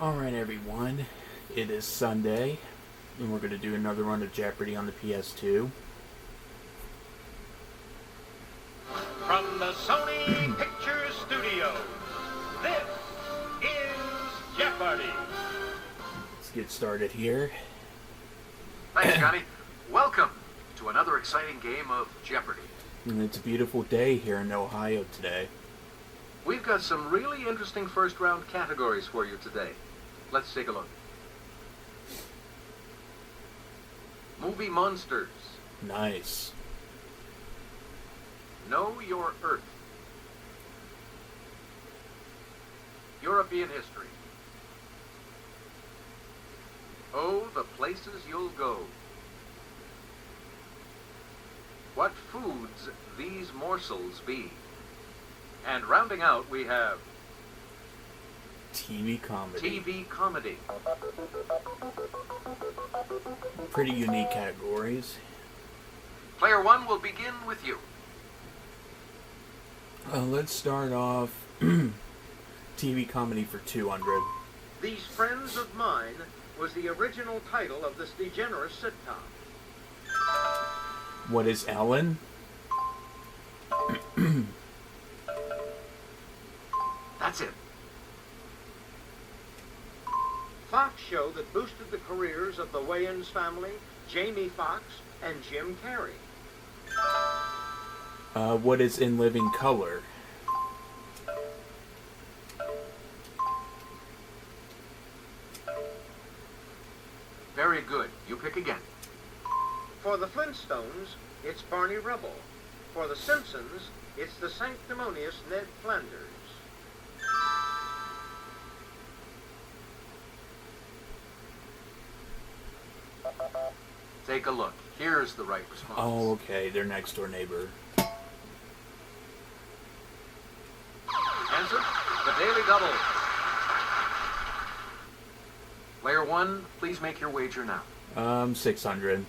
Alright, everyone. It is Sunday, and we're going to do another run of Jeopardy on the PS2. From the Sony Pictures Studios, this is Jeopardy! Let's get started here. Thanks, Scotty. Welcome to another exciting game of Jeopardy! And it's a beautiful day here in Ohio today. We've got some really interesting first round categories for you today. Let's take a look. Movie monsters. Nice. Know your Earth. European history. Oh, the places you'll go. What foods these morsels be. And rounding out, we have TV comedy. TV comedy. Pretty unique categories. Player one will begin with you. Let's start off TV comedy for 200. These Friends of Mine was the original title of this DeGeneres sitcom. What is Ellen? That's it. Fox show that boosted the careers of the Wayans family, Jamie Foxx, and Jim Carrey. What is In Living Color? Very good. You pick again. For the Flintstones, it's Barney Rubble. For the Simpsons, it's the sanctimonious Ned Flanders. Take a look. Here's the right response. Oh, okay. Their next door neighbor. Answer, the Daily Double. Player one, please make your wager now. 600.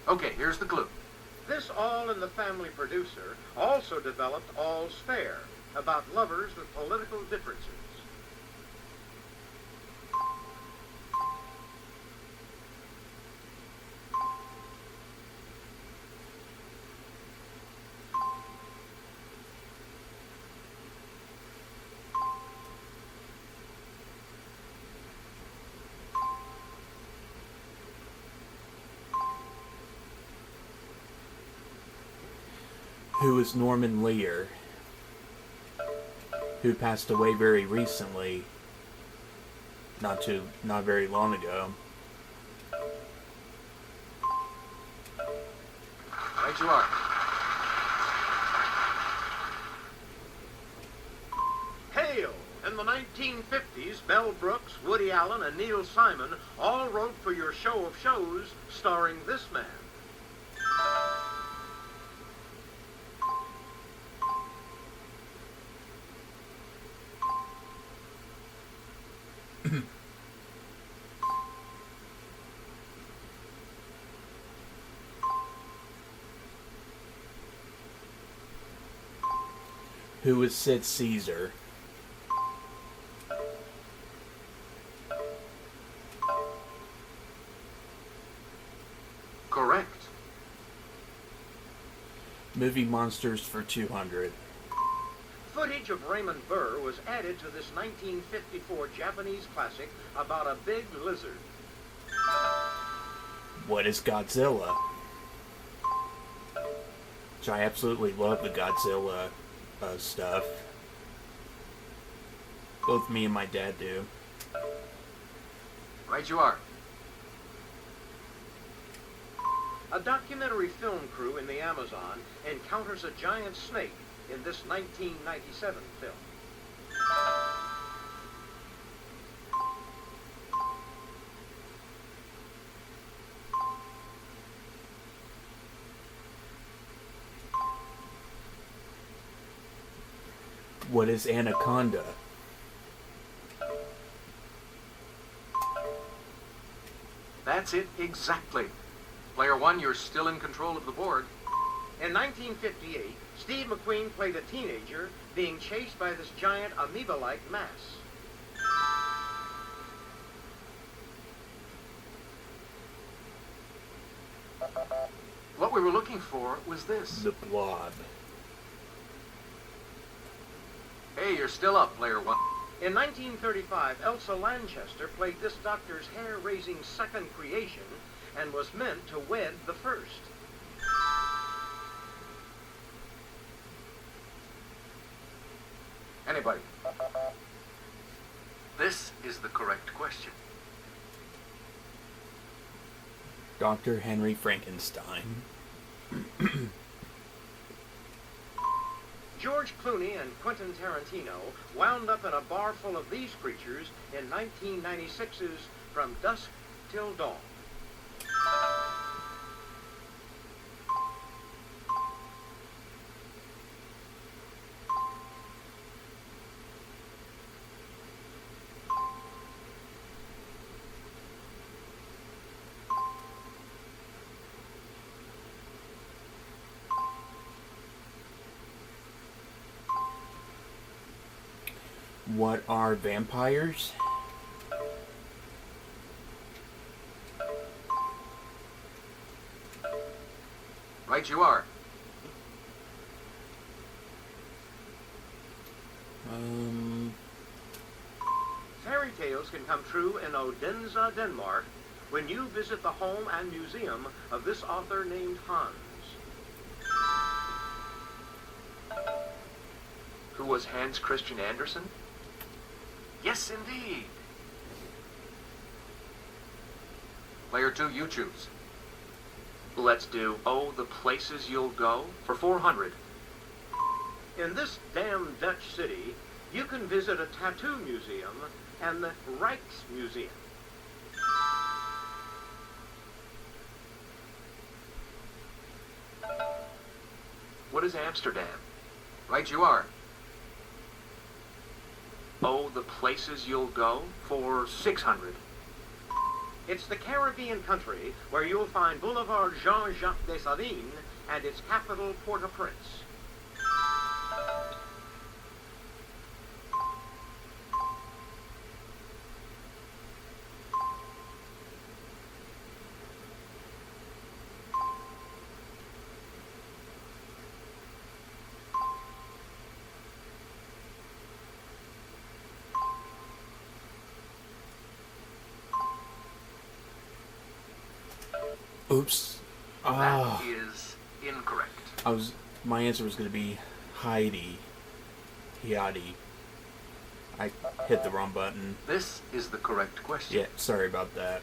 Okay, here's the clue. This All in the Family producer also developed All's Fair, about lovers with political differences. Who is Norman Lear? Who passed away very recently. Not very long ago. Right you are. Hail! In the 1950s, Mel Brooks, Woody Allen, and Neil Simon all wrote for your show of shows starring this man. Who is Sid Caesar? Correct. Movie monsters for 200. Footage of Raymond Burr was added to this 1954 Japanese classic about a big lizard. What is Godzilla? Which I absolutely love the Godzilla stuff. Both me and my dad do. Right you are. A documentary film crew in the Amazon encounters a giant snake in this 1997 film. What is Anaconda? That's it exactly. Player one, you're still in control of the board. In 1958, Steve McQueen played a teenager being chased by this giant amoeba-like mass. we were looking for was this. The Blob. Hey, you're still up, player one. In 1935, Elsa Lanchester played this doctor's hair-raising second creation and was meant to wed the first. Anybody? This is the correct question. Dr. Henry Frankenstein. George Clooney and Quentin Tarantino wound up in a bar full of these creatures in 1996's From Dusk Till Dawn. What are vampires? Right you are. Fairy tales can come true in Odense, Denmark, when you visit the home and museum of this author named Hans. Who was Hans Christian Andersen? Yes, indeed. Player two, you choose. Let's do Oh, the Places You'll Go for 400. In this damn Dutch city, you can visit a tattoo museum and the Rijksmuseum. What is Amsterdam? Right you are. Oh, the Places You'll Go for 600. It's the Caribbean country where you'll find Boulevard Jean-Jacques Dessalines and its capital, Port-au-Prince. Oops. That is incorrect. My answer was going to be Heidi. Yadi. I hit the wrong button. This is the correct question. Yeah, sorry about that.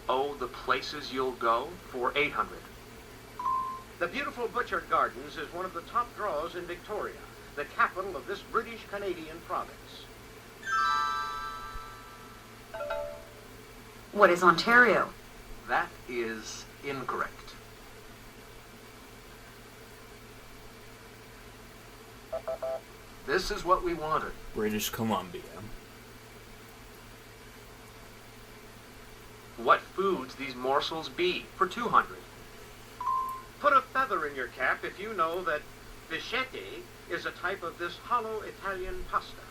Oh, the Places You'll Go for 800. The beautiful Butchart Gardens is one of the top draws in Victoria, the capital of this British-Canadian province. What is Ontario? That is incorrect. This is what we wanted. British Columbia. What foods these morsels be for 200? Put a feather in your cap if you know that bichetti is a type of this hollow Italian pasta.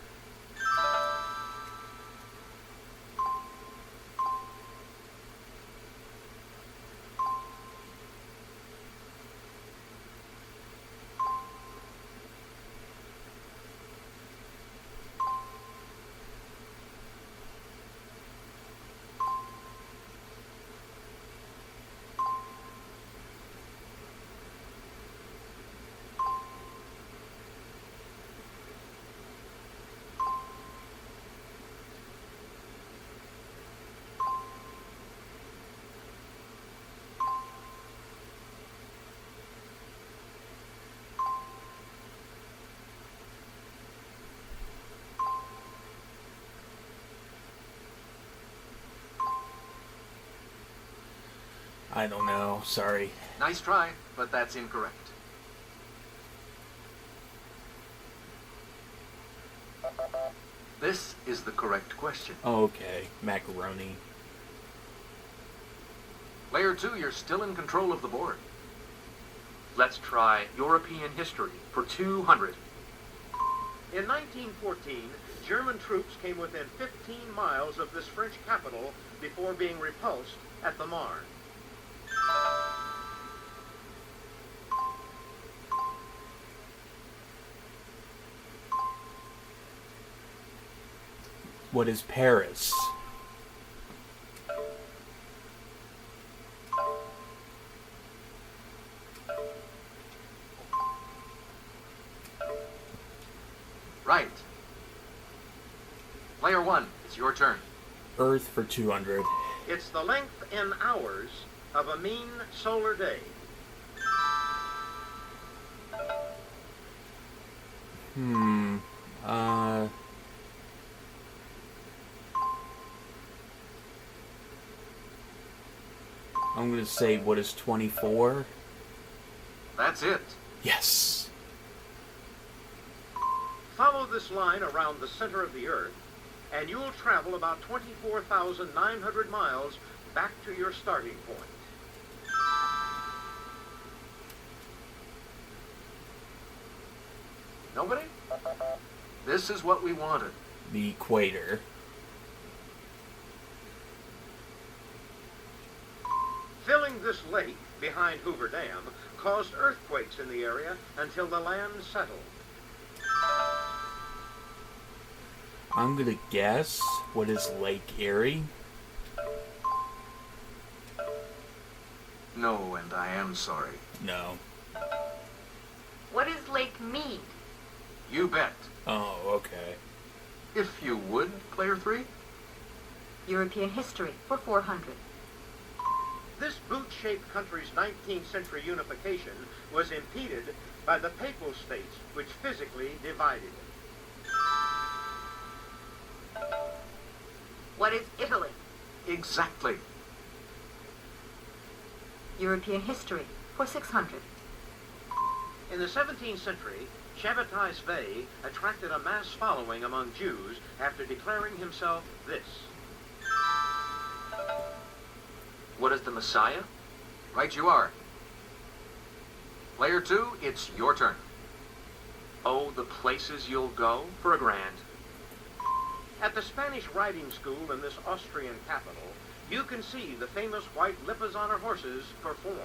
I don't know. Sorry. Nice try, but that's incorrect. This is the correct question. Okay. Macaroni. Player 2, you're still in control of the board. Let's try European history for 200. In 1914, German troops came within 15 miles of this French capital before being repulsed at the Marne. What is Paris? Right. Player 1, it's your turn. Earth for 200. It's the length in hours of a mean solar day. I'm going to say, what is 24? That's it. Yes. Follow this line around the center of the Earth, and you'll travel about 24,900 miles back to your starting point. Nobody? This is what we wanted. The equator. Filling this lake behind Hoover Dam caused earthquakes in the area until the land settled. I'm going to guess, what is Lake Erie? No, and I am sorry. No. What is Lake Mead? You bet. Oh, okay. If you would, player 3. European history for 400. This boot-shaped country's 19th century unification was impeded by the Papal States, which physically divided it. What is Italy? Exactly. European history for 600. In the 17th century, Shabbatai Tzvi attracted a mass following among Jews after declaring himself this. What is the Messiah? Right you are. Player 2, it's your turn. Oh, the places you'll go for a grand. At the Spanish riding school in this Austrian capital, you can see the famous white Lipizzaner horses perform.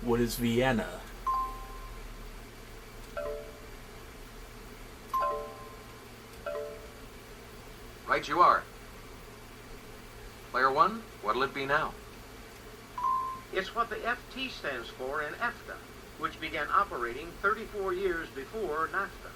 What is Vienna? Right you are. Player 1, what'll it be now? It's what the FT stands for in EFTA, which began operating 34 years before NAFTA.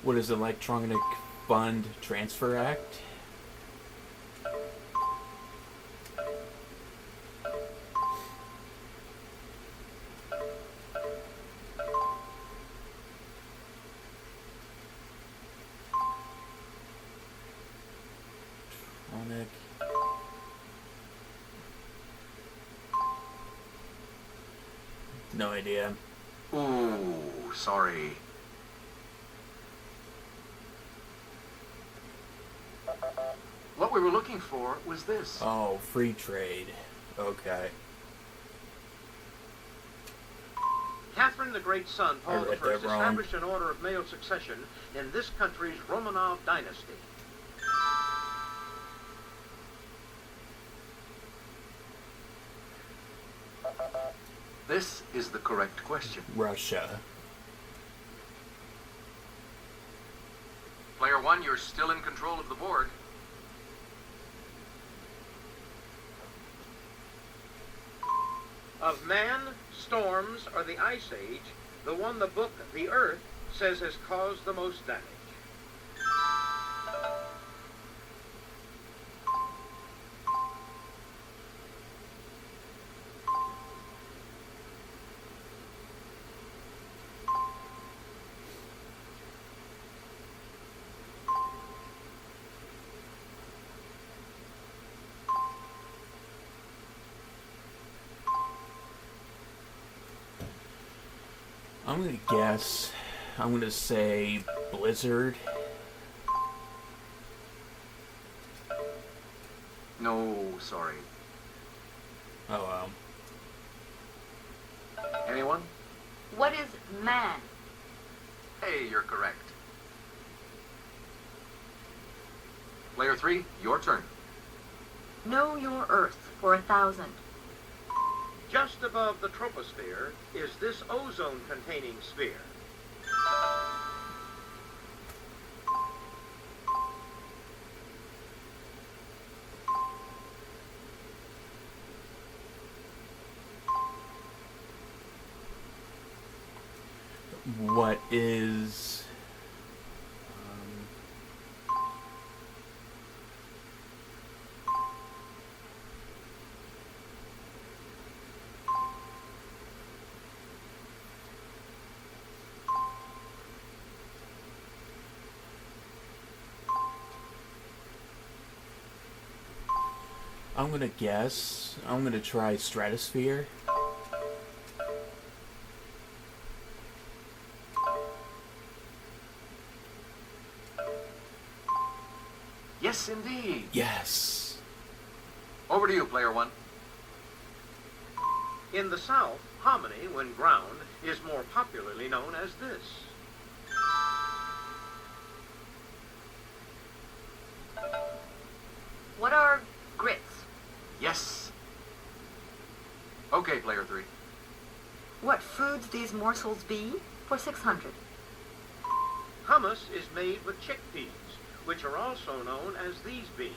What is Electronic Fund Transfer Act? Electronic. No idea. Ooh, sorry. What we were looking for was this. Oh, free trade. Okay. Catherine the Great's son, Paul I I, read that wrong. established an order of male succession in this country's Romanov dynasty. This is the correct question. Russia. Player 1, you're still in control of the board. Of man, storms, or the Ice Age, the one the book The Earth says has caused the most damage. I'm gonna guess. I'm gonna say Blizzard. No, sorry. Oh well. Anyone? What is man? Hey, you're correct. Player 3, your turn. Know your Earth for 1,000. Just above the troposphere is this ozone-containing sphere. What is... I'm gonna guess. I'm gonna try stratosphere. Yes, indeed. Yes. Over to you, player 1. In the South, hominy, when ground, is more popularly known as this. What are grits? Yes. Okay, player 3. What foods these morsels be for 600? Hummus is made with chickpeas, which are also known as these beans.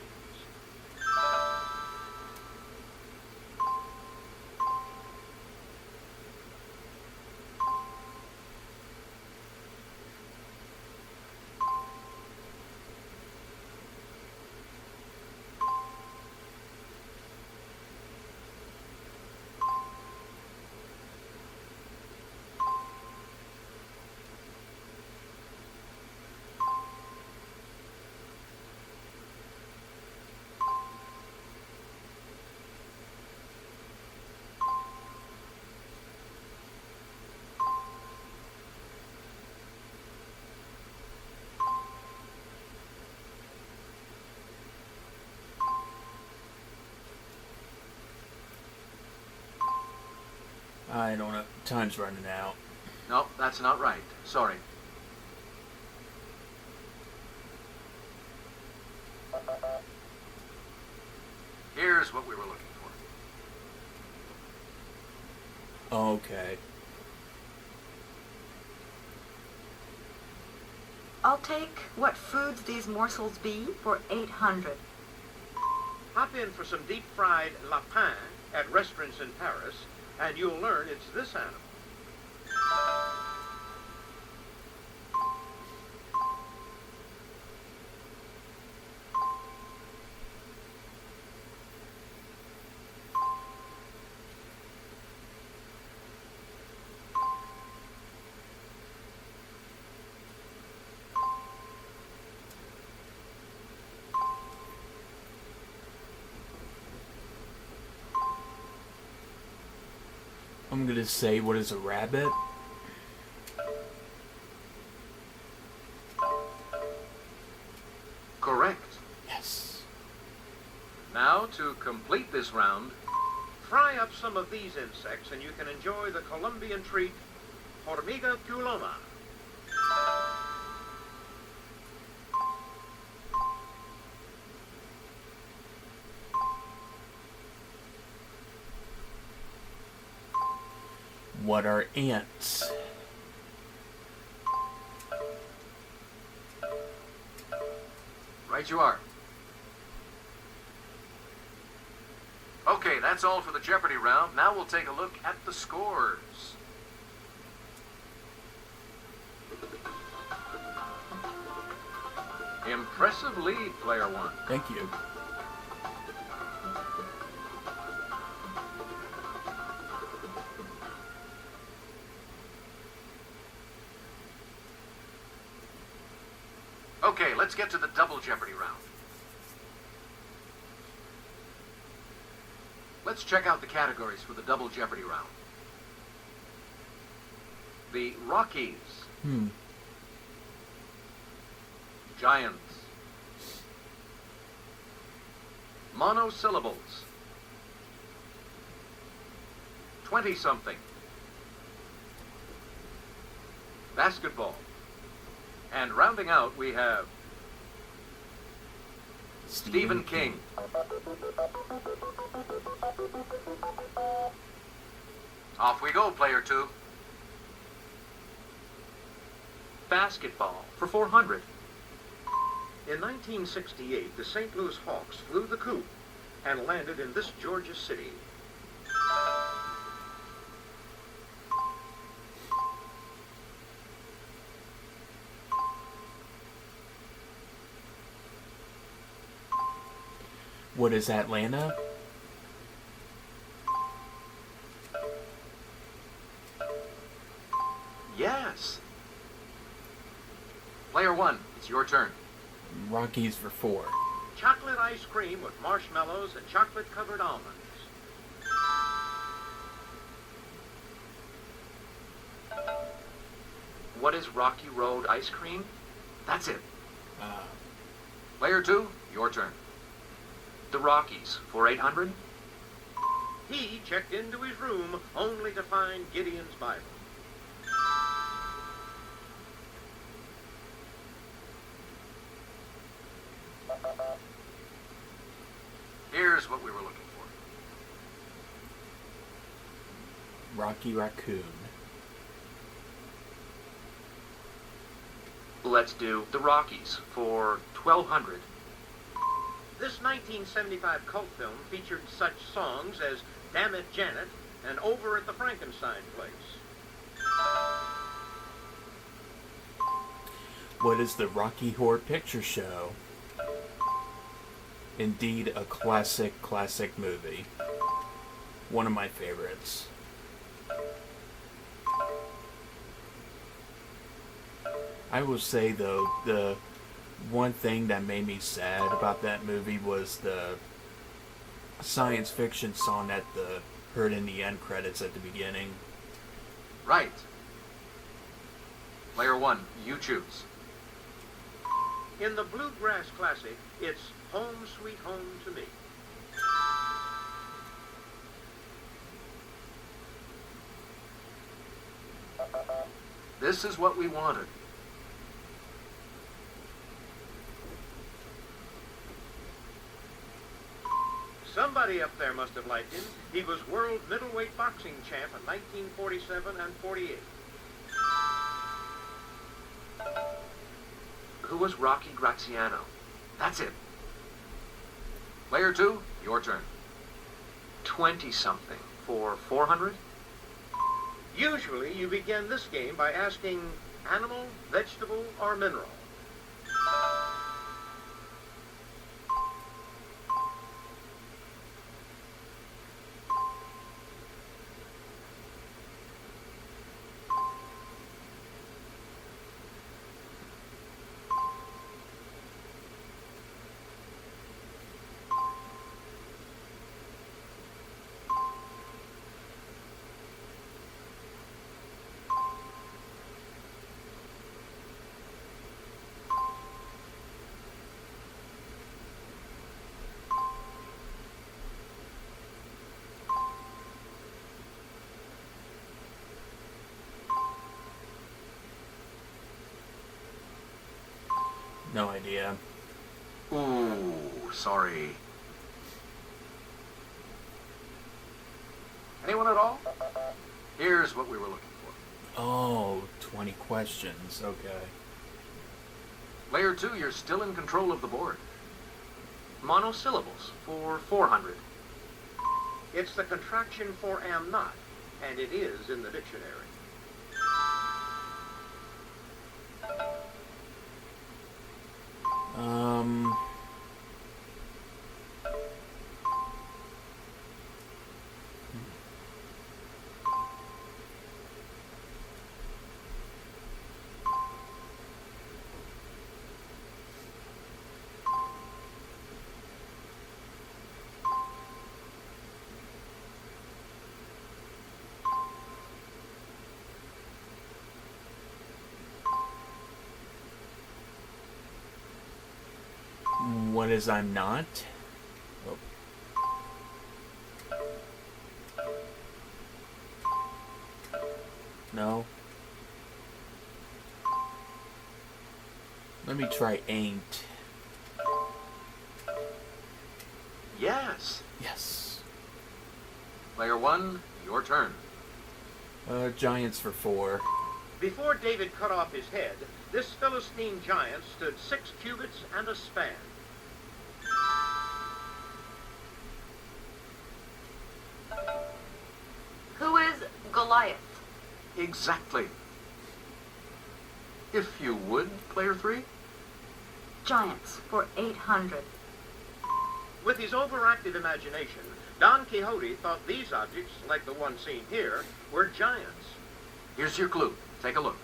I don't know. Time's running out. No, that's not right. Sorry. Here's what we were looking for. Okay. I'll take what foods these morsels be for 800. Hop in for some deep-fried lapin at restaurants in Paris, and you'll learn it's this animal. I'm gonna say, what is a rabbit? Correct. Yes. Now, to complete this round, Fry up some of these insects, and you can enjoy the Colombian treat, hormiga culona. What are ants? right you are. Okay, that's all for the Jeopardy round. Now we'll take a look at the scores. Impressive lead, player one. Thank you. Okay, let's get to the double Jeopardy round. Let's check out the categories for the double Jeopardy round. The Rockies. Hmm. Giants. Monosyllables. 20-something. Basketball. And rounding out, we have Stephen King. Off we go, player 2. Basketball for 400. In 1968, the St. Louis Hawks flew the coop and landed in this Georgia city. What is Atlanta? Yes. Player 1, it's your turn. Rockies for 4. Chocolate ice cream with marshmallows and chocolate-covered almonds. What is Rocky Road ice cream? That's it. Uh, Player 2, your turn. The Rockies for 800. He checked into his room only to find Gideon's Bible. Here's what we were looking for. Rocky Raccoon. Let's do the Rockies for 1,200. This 1975 cult film featured such songs as Damn It, Janet and Over at the Frankenstein Place. What is the Rocky Horror Picture Show? Indeed, a classic movie. One of my favorites. I will say, though, the one thing that made me sad about that movie was the science fiction song at the heard in the end credits at the beginning. Right. Player 1, you choose. In the bluegrass classic, it's Home Sweet Home to Me. This is what we wanted. Somebody up there must have liked him. He was world middleweight boxing champ in 1947 and 48. Who was Rocky Graziano? That's it. Player 2, your turn. 20-something for 400. Usually you begin this game by asking animal, vegetable, or mineral. No idea. Ooh, sorry. Anyone at all? Here's what we were looking for. Oh, 20 questions. Okay. Player 2, you're still in control of the board. Monosyllables for 400. It's the contraction for am not, and it is in the dictionary. Um... One is I'm not. Oh. No. Let me try ain't. Yes. Yes. Player 1, your turn. Giants for 4. Before David cut off his head, this Philistine giant stood 6 cubits and a span. Who is Goliath? Exactly. If you would, player 3. Giants for 800. With his overactive imagination, Don Quixote thought these objects, like the one seen here, were giants. Here's your clue. Take a look.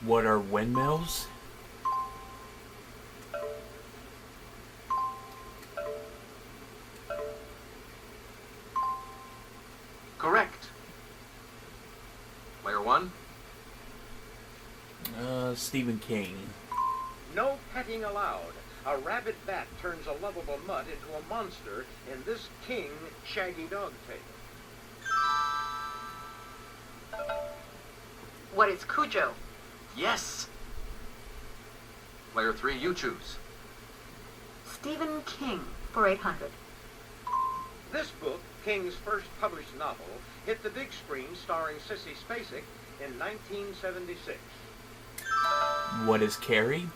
What are windmills? Correct. Player 1. Stephen King. No petting allowed. A rabid bat turns a lovable mutt into a monster in this King Shaggy Dog tale. What is Cujo? Yes. Player 3, you choose. Stephen King for 800. This book, King's first published novel, hit the big screen starring Sissy Spacek in 1976. What is Carrie?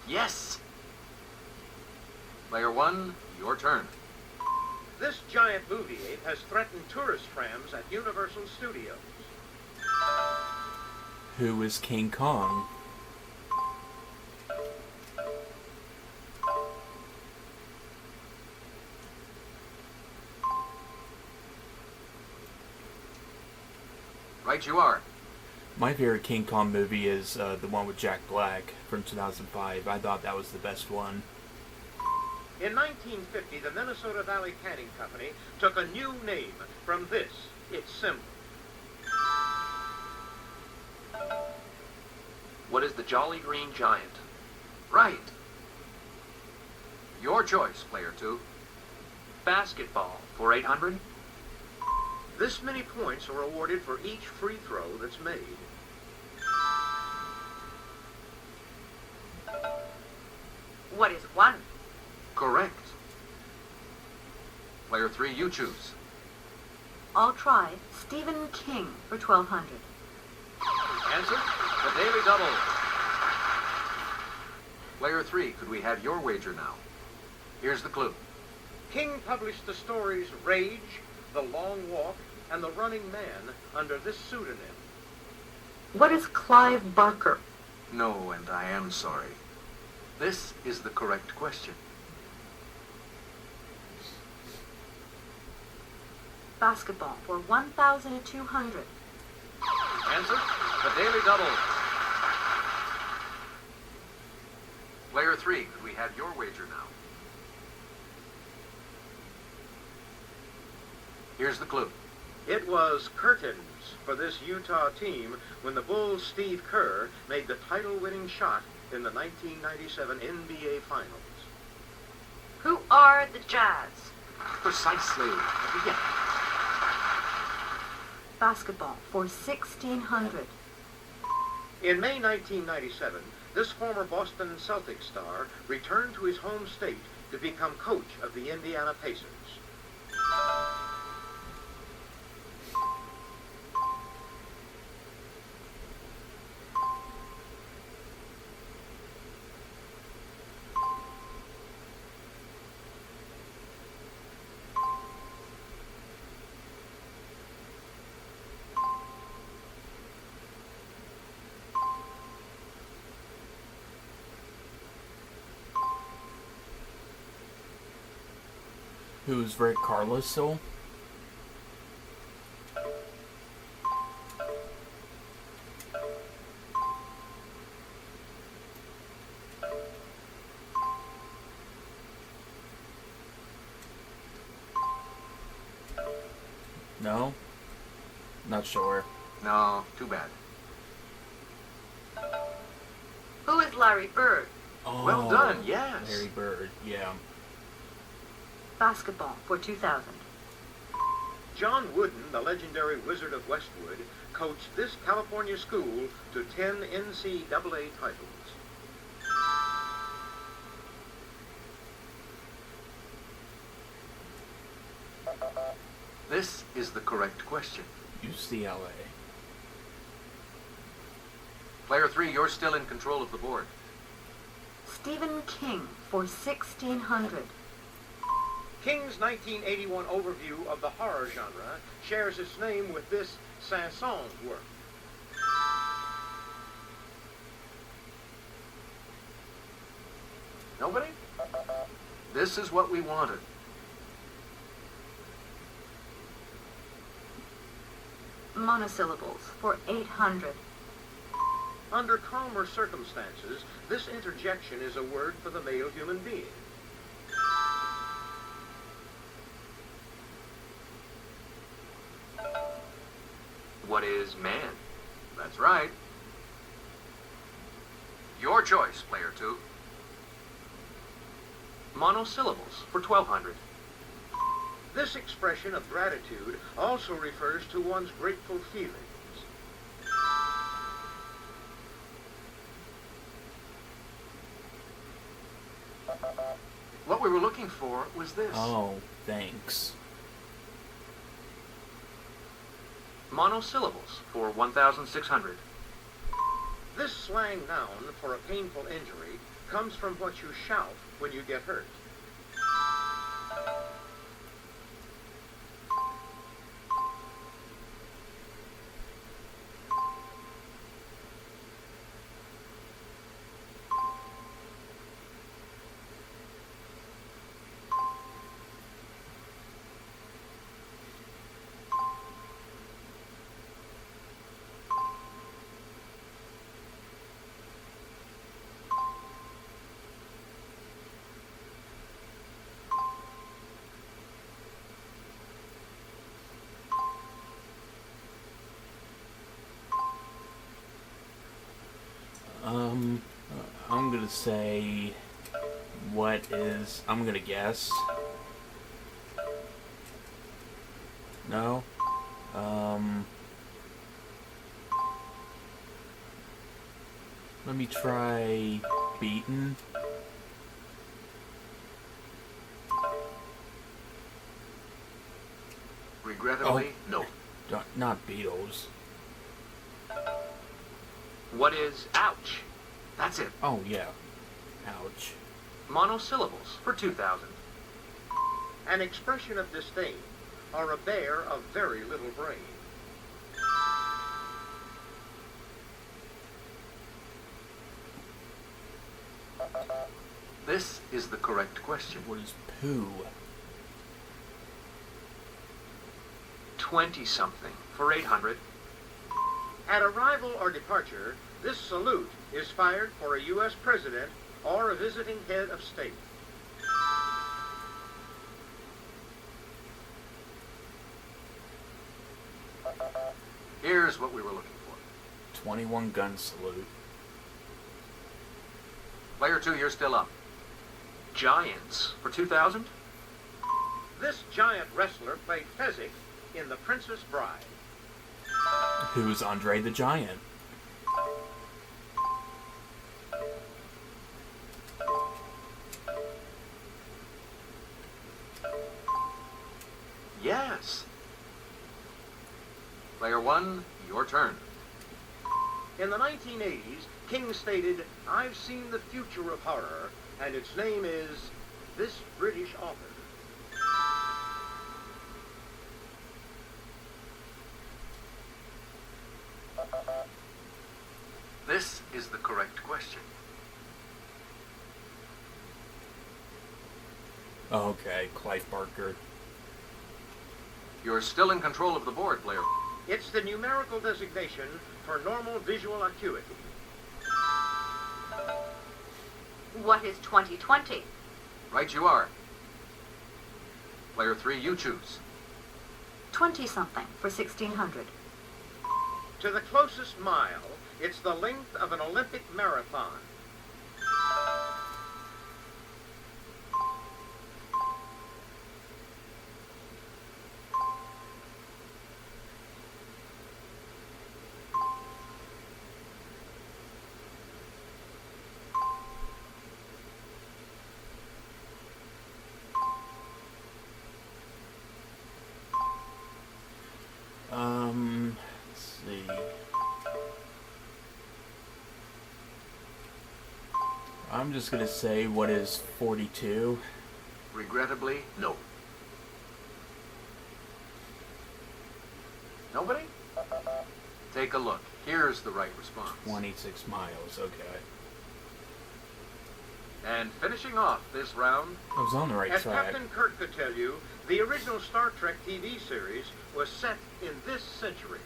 Yes. Player 1, your turn. This giant movie ape has threatened tourist trams at Universal Studios. Who is King Kong? Right you are. My favorite King Kong movie is the one with Jack Black from 2005. I thought that was the best one. In 1950, the Minnesota Valley Canning Company took a new name from this, its symbol. What is the Jolly Green Giant? Right. Your choice, player 2. Basketball for 800. This many points are awarded for each free throw that's made. What is 1? Correct. Player 3, you choose. I'll try Stephen King for 1200. Answer, the Daily Double. Player 3, could we have your wager now? Here's the clue. King published the stories Rage, The Long Walk, and The Running Man under this pseudonym. What is Clive Barker? No, and I am sorry. This is the correct question. Basketball for 1,200. Answer, the Daily Double. Player 3, could we have your wager now? Here's the clue. It was curtains for this Utah team when the Bulls' Steve Kerr made the title-winning shot in the 1997 NBA Finals. Who are the Jazz? Precisely. Yeah. Basketball for 1,600. In May 1997, this former Boston Celtics star returned to his home state to become coach of the Indiana Pacers. Who's Rick Carlisle? No? Not sure. No, too bad. Who is Larry Bird? Oh, Well done, yes. Larry Bird, yeah. Basketball for 2000. John Wooden, the legendary Wizard of Westwood, coached this California school to 10 NCAA titles. This is the correct question. UCLA. Player 3, you're still in control of the board. Stephen King for 1600. King's 1981 overview of the horror genre shares its name with this Saint-Saëns work. Nobody? This is what we wanted. Monosyllables for 800. Under calmer circumstances, this interjection is a word for the male human being. What is man? That's right. Your choice, player 2. Monosyllables for 1200. This expression of gratitude also refers to one's grateful feelings. What we were looking for was this. Oh, thanks. Monosyllables for 1600. This slang noun for a painful injury comes from what you shout when you get hurt. I'm gonna say, I'm gonna guess. No? Let me try beaten. Regrettably, no. Not Beatles. What is ouch? That's it. Oh, yeah. Ouch. Monosyllables for 2000. An expression of disdain, or a bear of very little brain. This is the correct question. What is poo? 20-something for 800. At arrival or departure, this salute is fired for a U.S. president or a visiting head of state. Here's what we were looking for. 21 gun salute. Player 2, you're still up. Giants for 2000. This giant wrestler played Fezzik in The Princess Bride. Who's Andre the Giant? Yes. Player 1, your turn. In the 1980s, King stated, "I've seen the future of horror, and its name is this British author." This is the correct question. Oh, okay, Clive Barker. You're still in control of the board, player. It's the numerical designation for normal visual acuity. What is 2020? Right you are. Player 3, you choose. 20-something for 1600. To the closest mile, it's the length of an Olympic marathon. Let's see. I'm just gonna say, what is 42? Regrettably, no. Nobody? Take a look. Here's the right response. 26 miles, okay. And finishing off this round, I was on the right As track. Captain Kirk could tell you, the original Star Trek TV series was set in this century.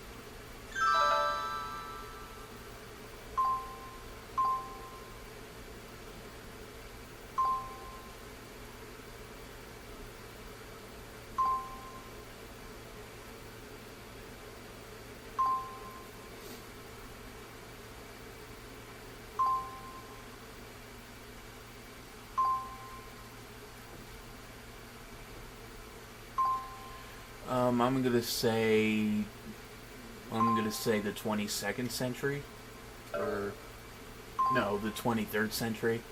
I'm gonna say the 22nd century, or no, the 23rd century.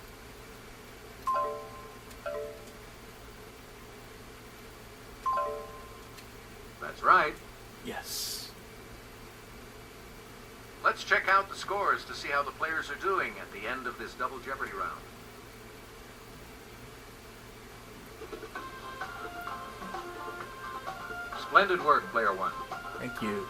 that's right. Yes. Let's check out the scores to see how the players are doing at the end of this Double Jeopardy round. Splendid work, Player 1. Thank you.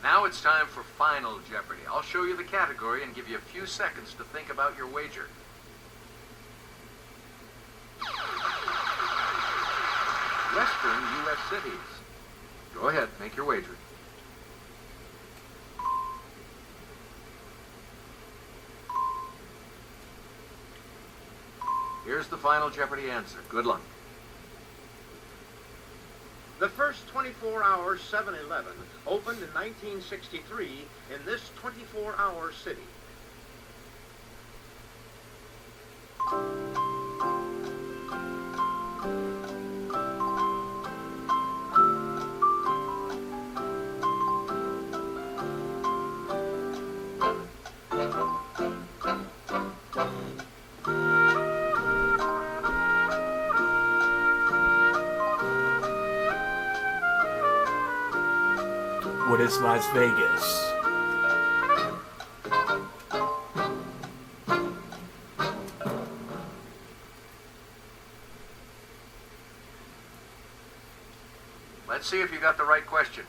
Now it's time for Final Jeopardy. I'll show you the category and give you a few seconds to think about your wager. Western U.S. cities. Go ahead, make your wager. Here's the Final Jeopardy answer. Good luck. The first 24-hour 7-Eleven opened in 1963 in this 24-hour city. What is Las Vegas? Let's see if you got the right question.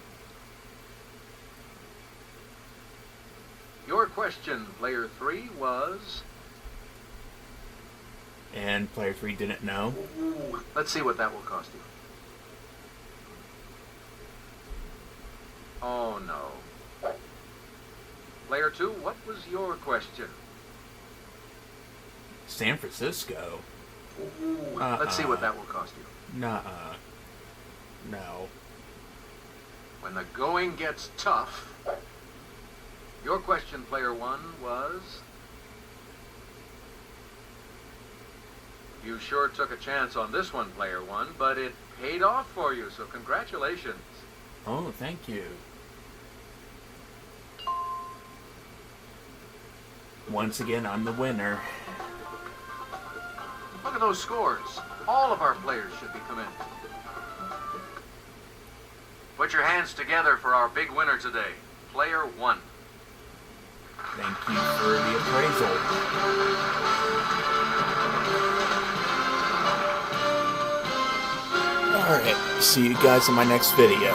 Your question, Player 3, was... And player 3 didn't know. Let's see what that will cost you. Oh, no. Player 2, what was your question? San Francisco? Let's see what that will cost you. Nuh-uh. No. When the going gets tough, your question, Player 1, was... You sure took a chance on this one, Player 1, but it paid off for you, so congratulations. Oh, thank you. Once again, I'm the winner. Look at those scores. All of our players should be commended. Put your hands together for our big winner today, Player 1. Thank you for the appraisal. Alright, see you guys in my next video.